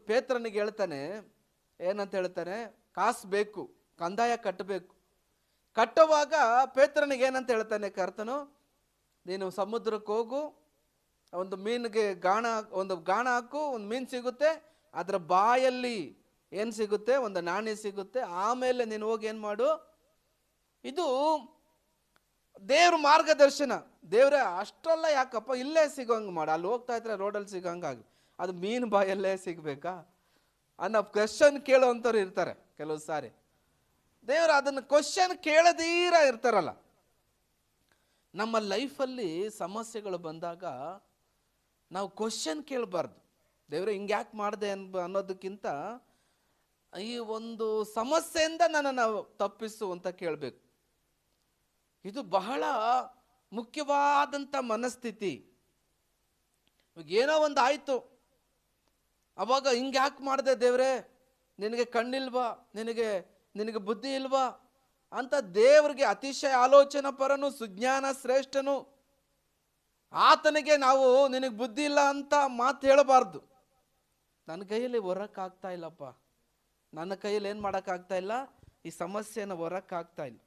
ಪೇತ್ರನಿಗೆ ಹೇಳ್ತಾನೆ, ಏನಂತ ಹೇಳ್ತಾನೆ, ಕಾಸು ಬೇಕು, ಕಂದಾಯ ಕಟ್ಟಬೇಕು. ಕಟ್ಟುವಾಗ ಪೇತ್ರನಿಗೆ ಏನಂತ ಹೇಳ್ತಾನೆ ಕರ್ತನು, ನೀನು ಸಮುದ್ರಕ್ಕೆ ಹೋಗು, ಒಂದು ಮೀನಿಗೆ ಒಂದು ಗಾಣ ಹಾಕು, ಒಂದು ಮೀನು ಸಿಗುತ್ತೆ, ಅದರ ಬಾಯಲ್ಲಿ ಏನು ಸಿಗುತ್ತೆ, ಒಂದು ನಾಣ್ಯ ಸಿಗುತ್ತೆ. ಆಮೇಲೆ ನೀನು ಹೋಗಿ ಏನು ಮಾಡು. ಇದು ದೇವ್ರ ಮಾರ್ಗದರ್ಶನ. ದೇವ್ರೆ ಅಷ್ಟೆಲ್ಲ ಯಾಕಪ್ಪ, ಇಲ್ಲೇ ಸಿಗೋಂಗೆ ಮಾಡು, ಅಲ್ಲಿ ಹೋಗ್ತಾ ಇದ್ರೆ ರೋಡಲ್ಲಿ ಸಿಗೋಂಗಾಗಲಿ, ಅದು ಮೀನು ಬಾಯಲ್ಲೇ ಸಿಗಬೇಕಾ ಅನ್ನೋ ಕ್ವೆಶ್ಚನ್ ಕೇಳೋವಂಥವ್ರು ಇರ್ತಾರೆ ಕೆಲವು ಸಾರಿ. ದೇವರು ಅದನ್ನು ಕ್ವಶನ್ ಕೇಳದೀರ ಇರ್ತಾರಲ್ಲ. ನಮ್ಮ ಲೈಫಲ್ಲಿ ಸಮಸ್ಯೆಗಳು ಬಂದಾಗ ನಾವು ಕ್ವಶನ್ ಕೇಳಬಾರ್ದು. ದೇವ್ರೆ ಹಿಂಗೆ ಯಾಕೆ ಮಾಡಿದೆ ಅನ್ನೋದಕ್ಕಿಂತ ಈ ಒಂದು ಸಮಸ್ಯೆಯಿಂದ ನನ್ನನ್ನು ತಪ್ಪಿಸು ಅಂತ ಕೇಳಬೇಕು. ಇದು ಬಹಳ ಮುಖ್ಯವಾದಂಥ ಮನಸ್ಥಿತಿ. ಇವಾಗ ಏನೋ ಒಂದು ಆಯಿತು, ಅವಾಗ ಹಿಂಗೆ ಯಾಕೆ ಮಾಡಿದೆ ದೇವ್ರೆ, ನಿನಗೆ ಕಣ್ಣಿಲ್ವಾ, ನಿನಗೆ ಬುದ್ಧಿ ಇಲ್ವಾ ಅಂತ ದೇವರಿಗೆ ಅತಿಶಯ ಆಲೋಚನಾ ಪರನು, ಸುಜ್ಞಾನ ಶ್ರೇಷ್ಠನು, ಆತನಿಗೆ ನಾವು ನಿನಗೆ ಬುದ್ಧಿ ಇಲ್ಲ ಅಂತ ಮಾತು ಹೇಳಬಾರ್ದು. ನನ್ನ ಕೈಯಲ್ಲಿ ಹೊರಕ್ಕಾಗ್ತಾ ಇಲ್ಲಪ್ಪ, ನನ್ನ ಕೈಯಲ್ಲಿ ಏನು ಮಾಡೋಕ್ಕಾಗ್ತಾ ಇಲ್ಲ, ಈ ಸಮಸ್ಯೆನ ಹೊರಕ್ಕಾಗ್ತಾ ಇಲ್ಲ.